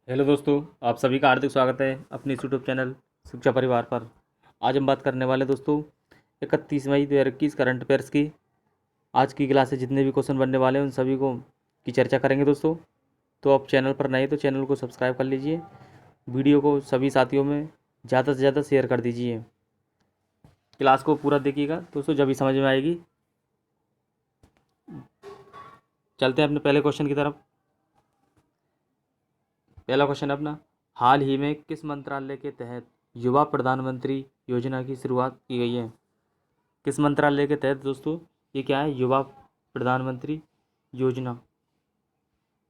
Hello दोस्तों, आप सभी का हार्दिक स्वागत है अपने यूट्यूब चैनल शिक्षा परिवार पर। आज हम बात करने वाले दोस्तों 31 मई 2021 करंट अफेयर्स की। आज की क्लास से जितने भी क्वेश्चन बनने वाले हैं उन सभी को की चर्चा करेंगे दोस्तों। तो आप चैनल पर नए तो चैनल को सब्सक्राइब कर लीजिए, वीडियो को सभी साथियों में ज़्यादा से ज़्यादा शेयर कर दीजिए। क्लास को पूरा देखिएगा दोस्तों, जब भी समझ में आएगी। चलते हैं अपने पहले क्वेश्चन की तरफ। पहला क्वेश्चन है अपना, हाल ही में किस मंत्रालय के तहत युवा प्रधानमंत्री योजना की शुरुआत की गई है? किस मंत्रालय के तहत दोस्तों ये क्या है? युवा प्रधानमंत्री योजना।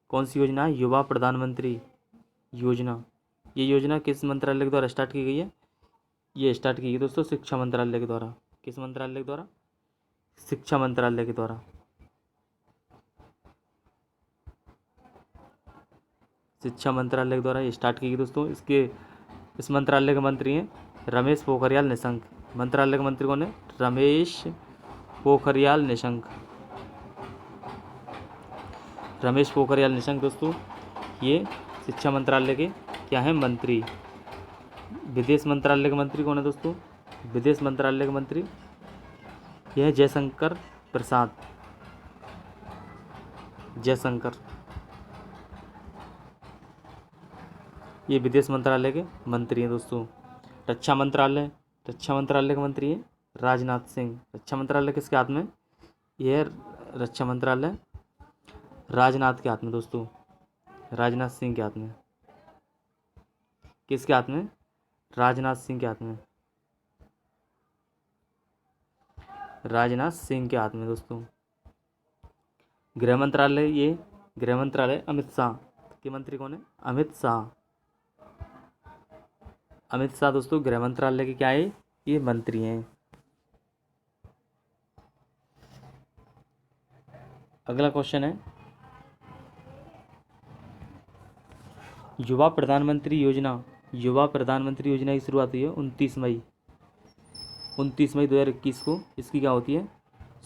कौन सी योजना है? युवा प्रधानमंत्री योजना। ये योजना किस मंत्रालय के द्वारा स्टार्ट की गई है? ये स्टार्ट की गई दोस्तों शिक्षा मंत्रालय के द्वारा। किस मंत्रालय के द्वारा? शिक्षा मंत्रालय के द्वारा। शिक्षा मंत्रालय के द्वारा ये स्टार्ट की गई दोस्तों। इस मंत्रालय के मंत्री हैं रमेश पोखरियाल निशंक। मंत्रालय के मंत्री कौन है? रमेश पोखरियाल निशंक। रमेश पोखरियाल निशंक दोस्तों ये शिक्षा मंत्रालय के क्या है? मंत्री। विदेश मंत्रालय के मंत्री कौन है दोस्तों? विदेश मंत्रालय के मंत्री यह है जयशंकर प्रसाद। जयशंकर, ये विदेश मंत्रालय के मंत्री हैं दोस्तों। रक्षा मंत्रालय के मंत्री हैं राजनाथ सिंह। रक्षा मंत्रालय किसके हाथ में? यह रक्षा मंत्रालय राजनाथ के हाथ में दोस्तों। राजनाथ सिंह के हाथ में। किसके हाथ में? राजनाथ सिंह के हाथ में। राजनाथ सिंह के हाथ में दोस्तों। गृह मंत्रालय अमित शाह के मंत्री कौन है? अमित शाह। अमित शाह दोस्तों गृह मंत्रालय के क्या है? ये मंत्री हैं। अगला क्वेश्चन है, युवा प्रधानमंत्री योजना की शुरुआत हुई है 29 मई 2021 को। इसकी क्या होती है?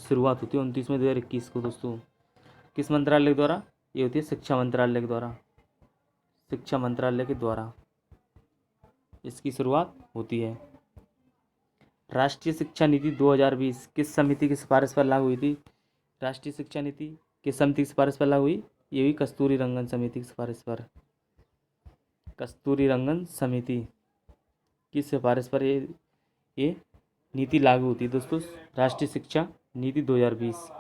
शुरुआत होती है 29 मई 2021 को दोस्तों। किस मंत्रालय के द्वारा? ये होती है शिक्षा मंत्रालय के द्वारा। शिक्षा मंत्रालय के द्वारा इसकी शुरुआत होती है। राष्ट्रीय शिक्षा नीति 2020 किस समिति की सिफारिश पर लागू हुई थी? राष्ट्रीय शिक्षा नीति किस समिति की सिफारिश पर लागू हुई? ये हुई कस्तूरी रंगन समिति की सिफारिश पर। कस्तूरी रंगन समिति की सिफारिश पर ये नीति लागू होती है दोस्तों, राष्ट्रीय शिक्षा नीति 2020।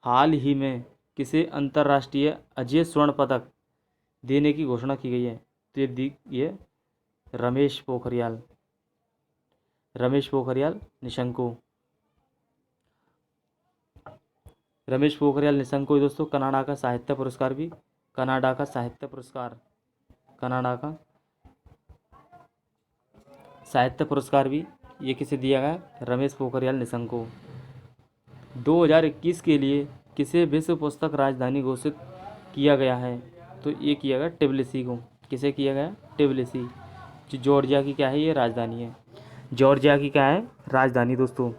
हाल ही में किसे अंतर्राष्ट्रीय अजय स्वर्ण पदक देने की घोषणा की गई है? तो ये रमेश पोखरियाल निशंक को। रमेश पोखरियाल निशंक को दोस्तों कनाडा का साहित्य पुरस्कार भी ये किसे दिया गया? रमेश पोखरियाल निशंक को। 2021 के लिए किसे विश्व पुस्तक राजधानी घोषित किया गया है? तो ये किया गया टिबिलिसी को। किसे किया गया? टिबिलिसी, जो जॉर्जिया की क्या है? ये राजधानी है। जॉर्जिया की क्या है? राजधानी दोस्तों।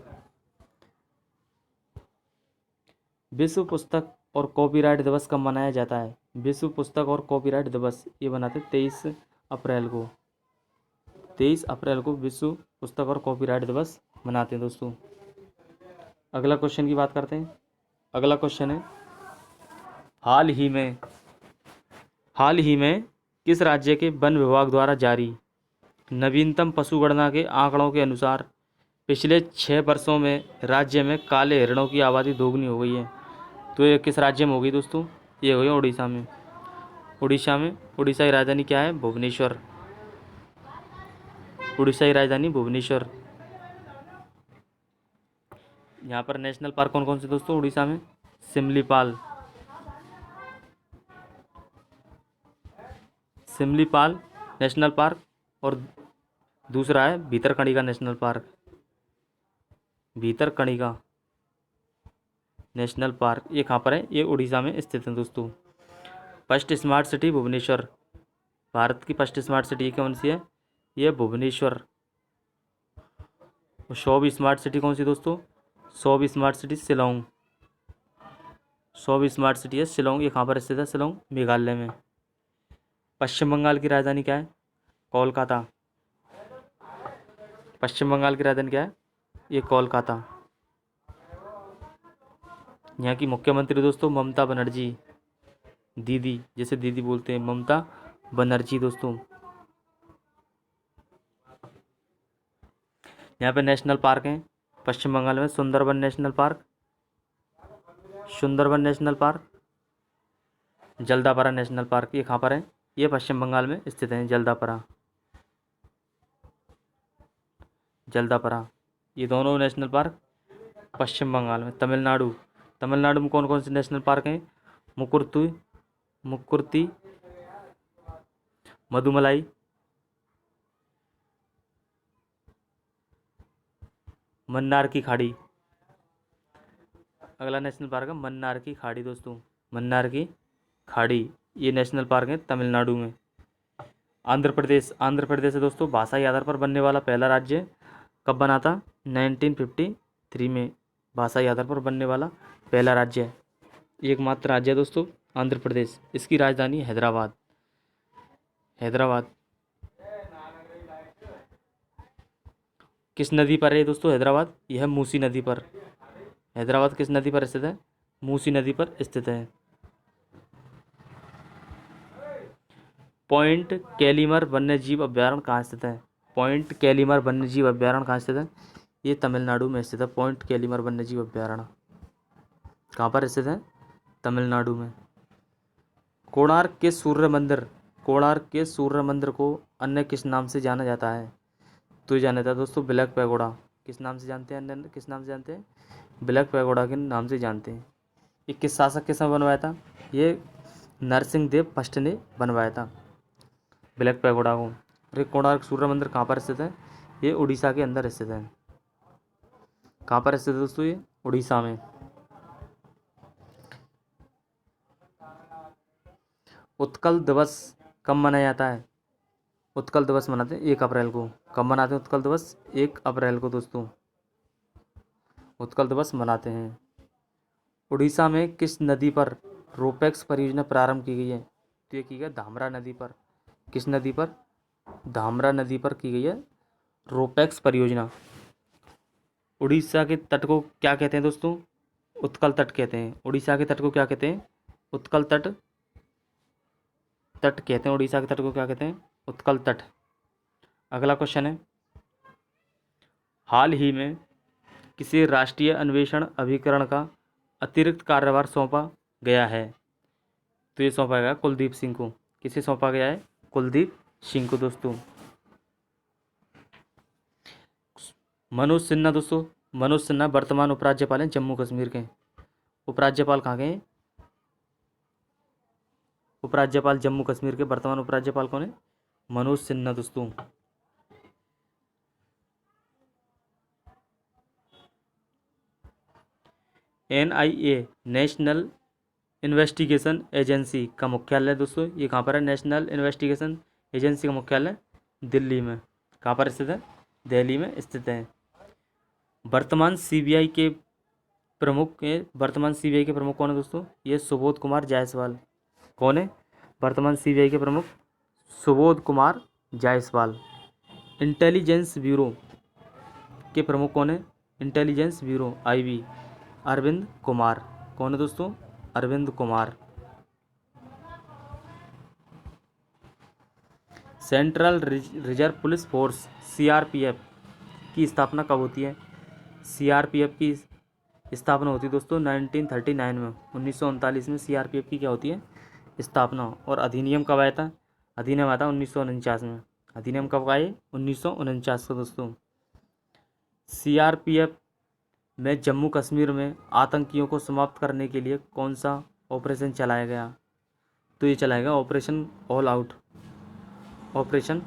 विश्व पुस्तक और कॉपीराइट दिवस कब मनाया जाता है? विश्व पुस्तक और कॉपीराइट दिवस ये मनाते 23 अप्रैल को। 23 अप्रैल को विश्व पुस्तक और कॉपीराइट दिवस मनाते हैं दोस्तों। अगला क्वेश्चन की बात करते हैं। अगला क्वेश्चन है, हाल ही में किस राज्य के वन विभाग द्वारा जारी नवीनतम पशुगणना के आंकड़ों के अनुसार पिछले 6 वर्षों में राज्य में काले हिरणों की आबादी दोगुनी हो गई है? तो ये किस राज्य में हो गई दोस्तों? ये हो गई उड़ीसा में। उड़ीसा की राजधानी क्या है? भुवनेश्वर। उड़ीसा की राजधानी भुवनेश्वर। यहाँ पर नेशनल पार्क कौन कौन से दोस्तों उड़ीसा में? सिमलीपाल नेशनल पार्क, और दूसरा है Bhitarkanika national park. Bhitarkanika national park ये कहाँ पर है? ये उड़ीसा में स्थित है दोस्तों। First smart city Bhubaneswar. Bharat की फर्स्ट स्मार्ट सिटी कौन सी है? ये भुवनेश्वर। और 100वीं स्मार्ट सिटी कौन सी दोस्तों? 100वीं स्मार्ट सिटी शिलांग। 100वीं स्मार्ट सिटी है शिलोंग। ये कहाँ पर स्थित है? शिलोंग मेघालय में। पश्चिम बंगाल की राजधानी क्या है? कोलकाता। पश्चिम बंगाल की राजधानी क्या है? ये कोलकाता। यहाँ की मुख्यमंत्री दोस्तों ममता बनर्जी, दीदी, जैसे दीदी बोलते हैं, ममता बनर्जी दोस्तों। यहाँ पे नेशनल पार्क हैं पश्चिम बंगाल में। Sundarban national park, Sundarban national park, Jaldapara national park. ये कहाँ पर है? ये पश्चिम बंगाल में स्थित है। जल्दापारा, जल्दापारा, ये दोनों नेशनल पार्क पश्चिम बंगाल में। तमिलनाडु, तमिलनाडु में कौन कौन से नेशनल पार्क हैं? मुकुर्ती, मुकुर्ती, मधुमलाई, मन्नार की खाड़ी। अगला नेशनल पार्क है मन्नार की खाड़ी दोस्तों, मन्नार की खाड़ी। ये नेशनल पार्क है तमिलनाडु में। आंध्र प्रदेश, आंध्र प्रदेश है दोस्तों भाषाई आधार पर बनने वाला पहला राज्य। कब बना था? 1953 में भाषाई आधार पर बनने वाला पहला राज्य है। एकमात्र राज्य है दोस्तों आंध्र प्रदेश। इसकी राजधानी हैदराबाद, हैदराबाद। किस नदी पर है दोस्तों हैदराबाद? यह मूसी नदी पर। हैदराबाद किस नदी पर स्थित है? मूसी नदी पर स्थित है। पॉइंट कैलीमर वन्यजीव अभ्यारण्य कहाँ स्थित है? पॉइंट कैलीमर वन्यजीव अभ्यारण्य कहाँ स्थित है? ये तमिलनाडु में स्थित है। पॉइंट कैलीमर वन्यजीव अभ्यारण्य कहाँ पर स्थित है? तमिलनाडु में। कोणार्क के सूर्य मंदिर, कोणार्क के सूर्य मंदिर को अन्य किस नाम से जाना जाता है? तो ये जाना जाता है दोस्तों ब्लैक पैगोडा। किस नाम से जानते हैं? अन्य किस नाम से जानते हैं? ब्लैक पैगोडा के नाम से जानते हैं। ये किस शासक के समय बनवाया था? ये नरसिंह देव फर्स्ट ने बनवाया था ब्लैक पैगोडा को। और ये कोणार्क सूर्य मंदिर कहाँ पर स्थित है? ये उड़ीसा के अंदर स्थित है। कहाँ पर स्थित है दोस्तों? ये उड़ीसा में। उत्कल दिवस कब मनाया जाता है? उत्कल दिवस मनाते हैं 1 अप्रैल को। कब मनाते हैं उत्कल दिवस? 1 अप्रैल को दोस्तों उत्कल दिवस मनाते हैं। उड़ीसा में किस नदी पर रोपेक्स परियोजना प्रारंभ की गई है? तो ये की गई धामरा नदी पर। किस नदी पर? धामरा नदी पर की गई है रोपेक्स परियोजना। उड़ीसा के तट को क्या कहते हैं दोस्तों? उत्कल तट कहते हैं। उड़ीसा के तट को क्या कहते हैं? उत्कल तट, तट कहते हैं। उड़ीसा के तट को क्या कहते हैं? उत्कल तट। अगला क्वेश्चन है, हाल ही में किसी राष्ट्रीय अन्वेषण अभिकरण का अतिरिक्त कार्यभार सौंपा गया है? तो ये सौंपा गया कुलदीप सिंह को। किसे सौंपा गया है? कुलदीप सिंह को दोस्तों। मनोज सिन्हा दोस्तों, मनोज सिन्हा वर्तमान उपराज्यपाल हैं जम्मू कश्मीर के। उपराज्यपाल कहाँ के हैं? उपराज्यपाल जम्मू कश्मीर के वर्तमान उपराज्यपाल कौन है? मनोज सिन्हा दोस्तों। NIA, नेशनल इन्वेस्टिगेशन एजेंसी का मुख्यालय दोस्तों ये कहाँ पर है? नेशनल इन्वेस्टिगेशन एजेंसी का मुख्यालय दिल्ली में। कहाँ पर स्थित है? दिल्ली में स्थित है। वर्तमान CBI के प्रमुख वर्तमान CBI के प्रमुख कौन है दोस्तों? ये सुबोध कुमार जायसवाल। कौन है वर्तमान CBI के प्रमुख? सुबोध कुमार जायसवाल। इंटेलिजेंस ब्यूरो के प्रमुख कौन है? Intelligence Bureau IB, Arvind Kumar. कौन है दोस्तों? Arvind Kumar. Central Reserve Police Force CRPF की स्थापना कब होती है? CRPF की स्थापना होती है दोस्तों 1939 में। 1939 में CRPF की क्या होती है? स्थापना। और अधिनियम कब आया था? अधिनियम आया था 1949 में। अधिनियम कब आए? 1949 को दोस्तों। CRPF में जम्मू कश्मीर में आतंकियों को समाप्त करने के लिए कौन सा ऑपरेशन चलाया गया? तो ये चलाया गया operation all out. Operation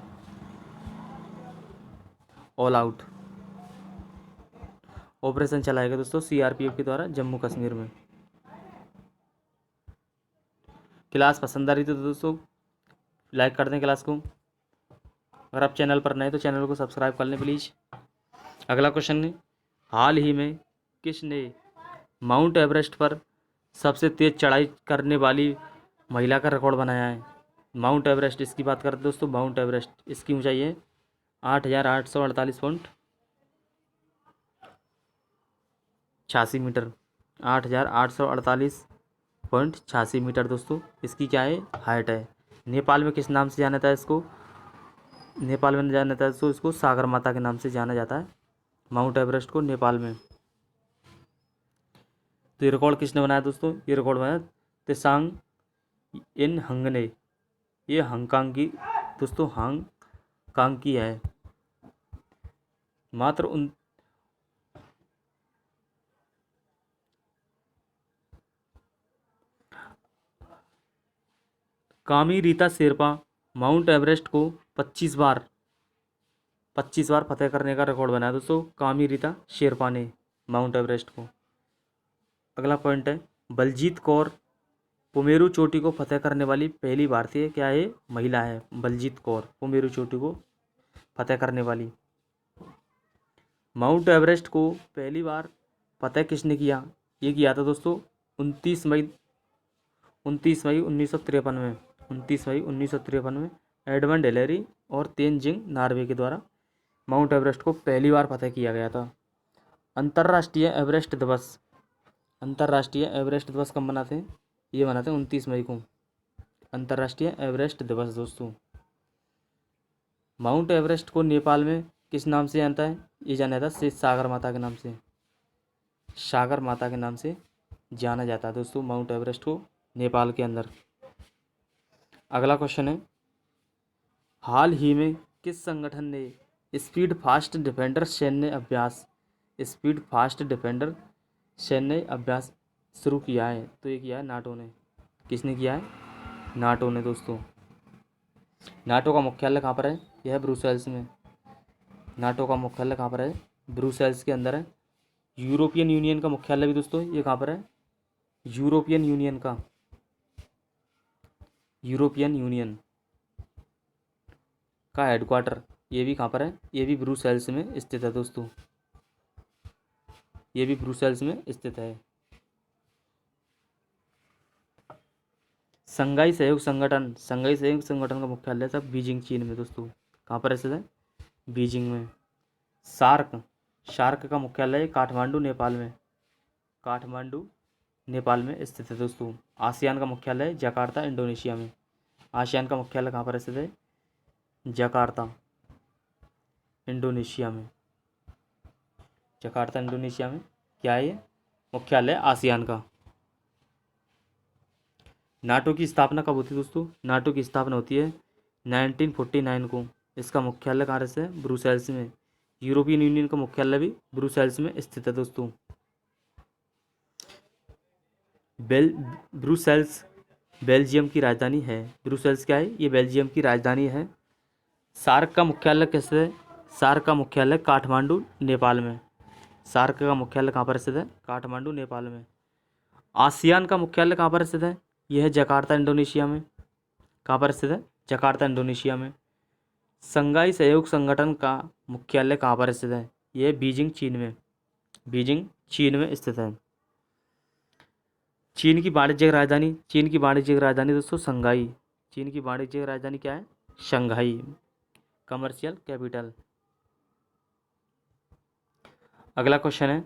all out operation चलाया गया दोस्तों CRPF के द्वारा जम्मू कश्मीर में। क्लास पसंद आ रही थी तो दोस्तों लाइक कर दें क्लास को। अगर आप चैनल पर नए तो चैनल को सब्सक्राइब कर लें प्लीज़। अगला क्वेश्चन है, हाल ही में किसने माउंट एवरेस्ट पर सबसे तेज़ चढ़ाई करने वाली महिला का रिकॉर्ड बनाया है? माउंट एवरेस्ट, इसकी बात करते हैं दोस्तों। माउंट एवरेस्ट, इसकी ऊंचाई है 8,848.86 मीटर। 8,848.86 मीटर दोस्तों, इसकी क्या है, हाइट है। नेपाल में किस नाम से जाना जाता है इसको? नेपाल में जाना जाता है तो इसको सागर माता के नाम से जाना जाता है, माउंट एवरेस्ट को, नेपाल में। तो ये रिकॉर्ड किसने बनाया दोस्तों? ये रिकॉर्ड बनाया त्सांग इन हंग ने। ये हांगकांग की दोस्तों, हांगकांग की है। मात्र उन कामी रीता शेरपा माउंट एवरेस्ट को 25 बार फतेह करने का रिकॉर्ड बनाया दोस्तों, कामी रीता शेरपा ने माउंट एवरेस्ट को। अगला पॉइंट है, बलजीत कौर पुमेरु चोटी को फतेह करने वाली पहली भारतीय क्या है, महिला है। बलजीत कौर पुमेरु चोटी को फतेह करने वाली। माउंट एवरेस्ट को पहली बार फतेह किसने किया? ये किया था दोस्तों 29 मई 1953 में। 29 मई 1953 में एडमंड हिलेरी और तेनजिंग नार्वे के द्वारा माउंट एवरेस्ट को पहली बार फतेह किया गया था। अंतर्राष्ट्रीय एवरेस्ट दिवस, अंतर्राष्ट्रीय एवरेस्ट दिवस कब मनाते हैं? ये मनाते हैं 29 मई को, अंतर्राष्ट्रीय एवरेस्ट दिवस दोस्तों। माउंट एवरेस्ट को नेपाल में किस नाम से जानता है? ये जाना जाता है सागर माता के नाम से, सागर माता के नाम से जाना जाता है दोस्तों माउंट एवरेस्ट को, नेपाल के अंदर। अगला क्वेश्चन है, हाल ही में किस संगठन ने स्पीड फास्ट डिफेंडर सैन्य अभ्यास, स्पीड फास्ट डिफेंडर सैन्य अभ्यास शुरू किया है? तो ये किया है नाटो ने। किसने किया है? नाटो ने दोस्तों। नाटो का मुख्यालय कहाँ पर है? यह है ब्रुसेल्स में। नाटो का मुख्यालय कहाँ पर है? ब्रुसेल्स के अंदर है। यूरोपियन यूनियन का मुख्यालय भी दोस्तों ये कहाँ पर है? यूरोपियन यूनियन का, यूरोपियन यूनियन का हेडक्वार्टर ये भी कहाँ पर है? ये भी ब्रुसेल्स में स्थित है दोस्तों, ये भी ब्रुसेल्स में स्थित है। संघाई सहयोग संगठन, संघाई सहयोग संगठन का मुख्यालय सब बीजिंग चीन में दोस्तों। कहाँ पर स्थित है? बीजिंग में। सार्क, सार्क का मुख्यालय काठमांडू नेपाल में, काठमांडू नेपाल में स्थित है दोस्तों। आसियान का मुख्यालय जकार्ता इंडोनेशिया में, आसियान का मुख्यालय कहाँ पर स्थित है? जकार्ता इंडोनेशिया में, जकार्ता इंडोनेशिया में क्या है ये मुख्यालय आसियान का। नाटो की स्थापना कब होती है दोस्तों? नाटो की स्थापना होती है 1949 को। इसका मुख्यालय कहाँ से है? ब्रुसेल्स में। यूरोपियन यूनियन का मुख्यालय भी ब्रुसेल्स में स्थित है दोस्तों। ब्रुसेल्स बेल्जियम की राजधानी है। ब्रुसेल्स क्या है? ये बेल्जियम की राजधानी है। सार्क का मुख्यालय कैसे है? सार्क का मुख्यालय काठमांडू नेपाल में। सार्क का मुख्यालय कहाँ पर स्थित है? काठमांडू नेपाल में। आसियान का मुख्यालय कहाँ पर स्थित है? यह है जकार्ता इंडोनेशिया में। कहाँ पर स्थित है? जकार्ता इंडोनेशिया में। संघाई सहयोग संगठन का मुख्यालय कहाँ पर स्थित है? यह बीजिंग चीन में, बीजिंग चीन में स्थित है। चीन की वाणिज्यिक राजधानी, चीन की वाणिज्यिक राजधानी दोस्तों संघाई। चीन की वाणिज्यिक राजधानी क्या है? Shanghai, commercial capital. अगला क्वेश्चन है,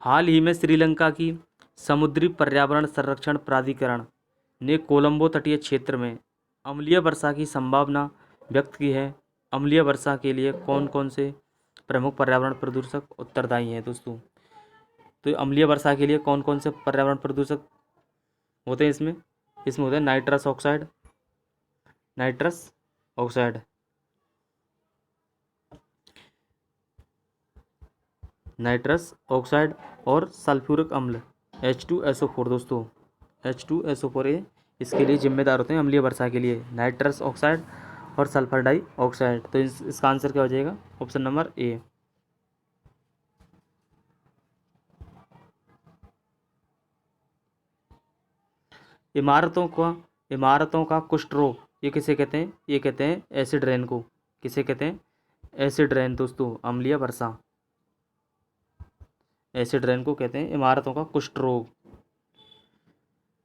हाल ही में श्रीलंका की समुद्री पर्यावरण संरक्षण प्राधिकरण ने कोलंबो तटीय क्षेत्र में अम्लीय वर्षा की संभावना व्यक्त की है। अम्लीय वर्षा के लिए कौन कौन से प्रमुख पर्यावरण प्रदूषक उत्तरदायी हैं दोस्तों? तो अम्लीय वर्षा के लिए कौन कौन से पर्यावरण प्रदूषक होते हैं इसमें? इसमें होते हैं nitrous oxide, nitrous oxide, nitrous oxide और सल्फ्यूरिक अम्ल H2SO4 दोस्तों। H2SO4 ये इसके लिए जिम्मेदार होते हैं अम्लीय वर्षा के लिए, नाइट्रस ऑक्साइड और सल्फर डाई ऑक्साइड। तो इसका आंसर क्या हो जाएगा? Option number A. इमारतों का कुष्ठ रोग ये किसे कहते हैं? ये कहते हैं एसिड रेन को। किसे कहते हैं? एसिड रेन दोस्तों, अम्लीय वर्षा। एसिड रेन को कहते हैं इमारतों का कुष्ठ रोग।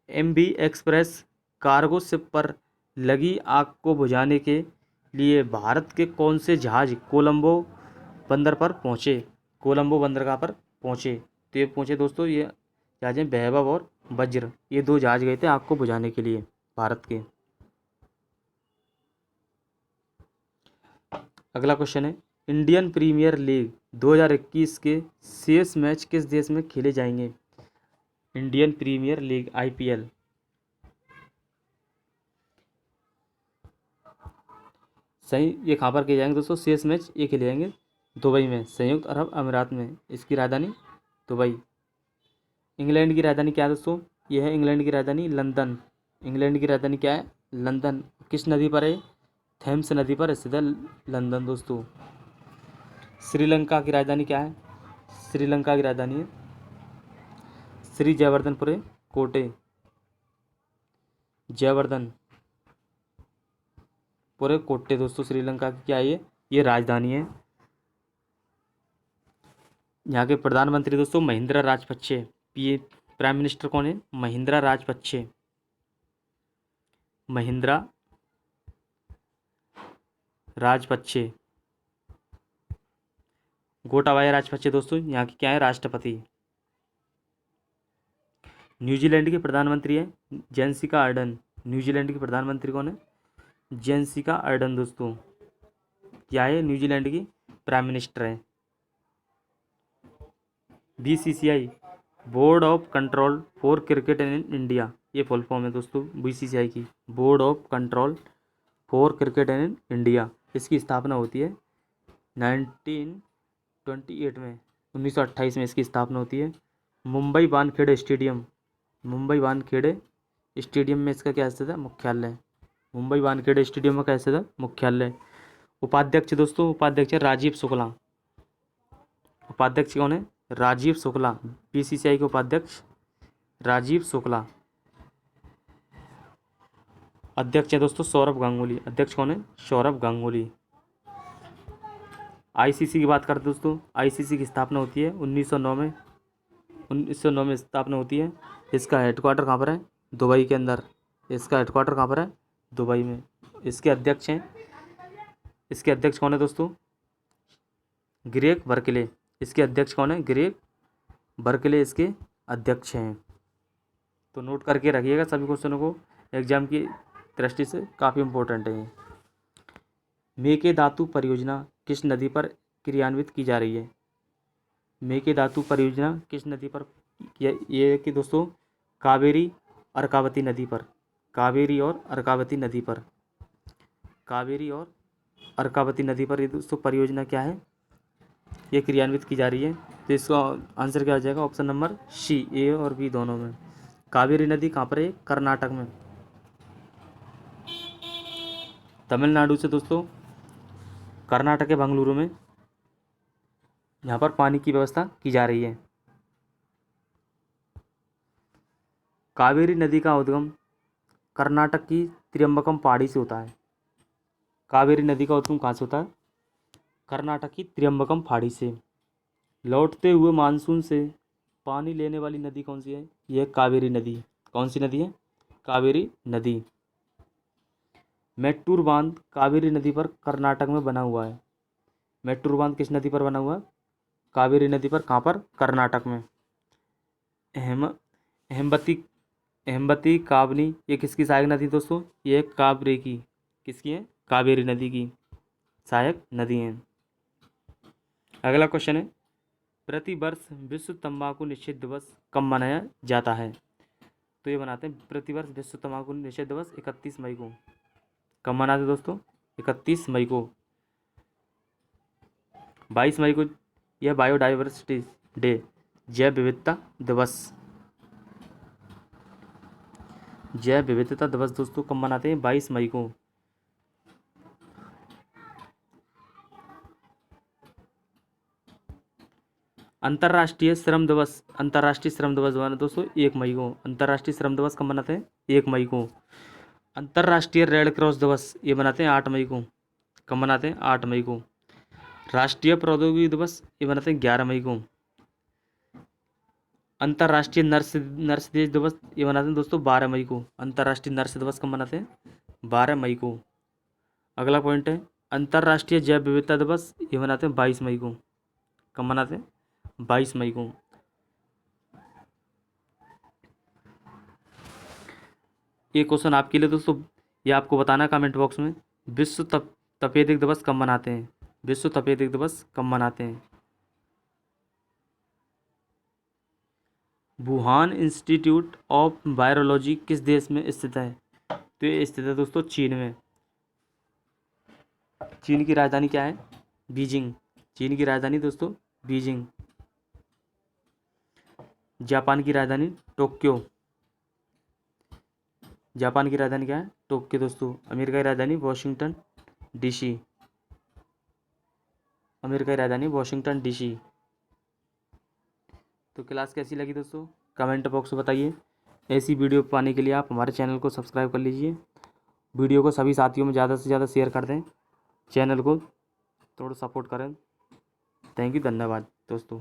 MV एक्सप्रेस कार्गो शिप पर लगी आग को बुझाने के लिए भारत के कौन से जहाज कोलंबो बंदर पर पहुंचे? कोलंबो बंदरगाह पर पहुंचे। तो ये पहुंचे दोस्तों, ये जहाज हैं वैभव और वज्र। ये दो जहाज गए थे आग को बुझाने के लिए भारत के। अगला क्वेश्चन है, इंडियन प्रीमियर लीग 2021 के शेष मैच किस देश में खेले जाएंगे? इंडियन प्रीमियर लीग IPL सही, ये कहाँ पर किए जाएंगे दोस्तों? शेष मैच ये खेले जाएंगे दुबई में, संयुक्त अरब अमीरात में। इसकी राजधानी दुबई। इंग्लैंड की राजधानी क्या है दोस्तों? ये है इंग्लैंड की राजधानी लंदन। इंग्लैंड की राजधानी क्या है? लंदन। किस नदी पर है? थेम्स नदी पर स्थित है लंदन दोस्तों। श्रीलंका की राजधानी क्या है? श्रीलंका की राजधानी है श्री जयवर्धनपुरे कोटे। जयवर्धन पूरे कोटे दोस्तों श्रीलंका की क्या है? ये राजधानी है। यहाँ के प्रधानमंत्री दोस्तों महिंद्रा राजपक्षे। प्राइम मिनिस्टर कौन है? महिंद्रा राजपक्षे। महिंद्रा राजपक्षे। गोटाबाया राजपक्षे दोस्तों यहाँ की क्या है? राष्ट्रपति। न्यूजीलैंड के प्रधानमंत्री है जेसिका अर्डन। न्यूजीलैंड की प्रधानमंत्री कौन है? जेसिका अर्डन दोस्तों। क्या है? न्यूजीलैंड की प्राइम मिनिस्टर है। BCCI board of control for cricket in India, ये फुल फॉर्म है दोस्तों BCCI की, board of control for cricket in India. इसकी स्थापना होती है 1928 में, 1928 में इसकी स्थापना होती है। मुंबई वानखेड़े स्टेडियम, मुंबई वानखेड़े स्टेडियम में इसका क्या स्थित है? मुख्यालय। मुंबई वानखेड़े स्टेडियम में क्या स्थित है? मुख्यालय। उपाध्यक्ष दोस्तों, उपाध्यक्ष है राजीव शुक्ला। उपाध्यक्ष कौन है? राजीव शुक्ला। BCCI के उपाध्यक्ष राजीव शुक्ला। अध्यक्ष है दोस्तों सौरभ गांगुली। अध्यक्ष कौन है? सौरभ गांगुली। ICC की बात करते दोस्तों, ICC की स्थापना होती है 1909 में। 1909 में स्थापना होती है। इसका हेडक्वार्टर कहाँ पर है? दुबई के अंदर। इसका हेडक्वार्टर कहाँ पर है? दुबई में। इसके अध्यक्ष हैं, इसके अध्यक्ष कौन है दोस्तों? Greg Berkeley. इसके अध्यक्ष कौन है? ग्रेग बर्कले इसके अध्यक्ष हैं। तो नोट करके रखिएगा सभी क्वेश्चनों को, एग्जाम की दृष्टि से काफ़ी इम्पोर्टेंट है ये। मेकेदातु परियोजना किस नदी पर क्रियान्वित की जा रही है? मेकेदातु परियोजना किस नदी पर? ये कि दोस्तों कावेरी अर्कावती नदी पर। कावेरी और अर्कावती नदी पर। कावेरी और अर्कावती नदी पर ये दोस्तों परियोजना क्या है? ये क्रियान्वित की जा रही है। तो इसका आंसर क्या हो जाएगा? ऑप्शन नंबर C, A और B दोनों में। कावेरी नदी कहाँ पर है? कर्नाटक में। तमिलनाडु से दोस्तों कर्नाटक के बेंगलुरु में यहाँ पर पानी की व्यवस्था की जा रही है। कावेरी नदी का उद्गम कर्नाटक की त्रियंबकम पहाड़ी से होता है। कावेरी नदी का उद्गम कहाँ से होता है? कर्नाटक की त्रियंबकम पहाड़ी से। लौटते हुए मानसून से पानी लेने वाली नदी कौन सी है? यह कावेरी नदी। कौन सी नदी है? कावेरी नदी। मेट्टूर बांध कावेरी नदी पर कर्नाटक में बना हुआ है। मेट्टूर बांध किस नदी पर बना हुआ है? कावेरी नदी पर। कहाँ पर? कर्नाटक में। हेमवती हेमवती कावनी ये किसकी सहायक नदी दोस्तों? ये काबरे की। किसकी है? कावेरी नदी की सहायक नदी है। अगला क्वेश्चन है, प्रतिवर्ष विश्व तंबाकू निषेध दिवस कब मनाया जाता है? तो ये मनाते हैं प्रतिवर्ष विश्व तंबाकू निषेध दिवस 31 मई को। कब मनाते हैं दोस्तों? 31 मई को। 22 मई को यह बायोडाइवर्सिटी डे, जैव विविधता दिवस। जैव विविधता दिवस दोस्तों कब मनाते हैं? 22 मई को। अंतर्राष्ट्रीय श्रम दिवस, अंतर्राष्ट्रीय श्रम दिवस बना दोस्तों 1 मई को। अंतर्राष्ट्रीय श्रम दिवस कब मनाते हैं? 1 मई को। अंतर्राष्ट्रीय रेड क्रॉस दिवस ये मनाते हैं 8 मई को। कब मनाते हैं? 8 मई को। राष्ट्रीय प्रौद्योगिकी दिवस ये मनाते हैं 11 मई को। अंतर्राष्ट्रीय नर्स दिवस ये मनाते हैं दोस्तों 12 मई को। अंतर्राष्ट्रीय नर्स दिवस कब मनाते हैं? 12 मई को। अगला पॉइंट है अंतर्राष्ट्रीय जैव विविधता दिवस ये मनाते हैं 22 मई को। कब मनाते हैं? 22 मई को। ये क्वेश्चन आपके लिए दोस्तों, ये आपको बताना कमेंट बॉक्स में, विश्व तपेदिक दिवस कब मनाते हैं? विश्व तपेदिक दिवस कब मनाते हैं? वुहान इंस्टीट्यूट ऑफ वायरोलॉजी किस देश में स्थित है? तो ये स्थित है दोस्तों चीन में। चीन की राजधानी क्या है? बीजिंग। चीन की राजधानी दोस्तों बीजिंग। जापान की राजधानी टोक्यो। जापान की राजधानी क्या है? टोक्यो दोस्तों। अमेरिका की राजधानी वॉशिंगटन डीसी। अमेरिका की राजधानी वॉशिंगटन डीसी। तो क्लास कैसी लगी दोस्तों? कमेंट बॉक्स में बताइए। ऐसी वीडियो पाने के लिए आप हमारे चैनल को सब्सक्राइब कर लीजिए। वीडियो को सभी साथियों में ज़्यादा से ज़्यादा शेयर कर दें। चैनल को थोड़ा सपोर्ट करें। थैंक यू, धन्यवाद दोस्तों।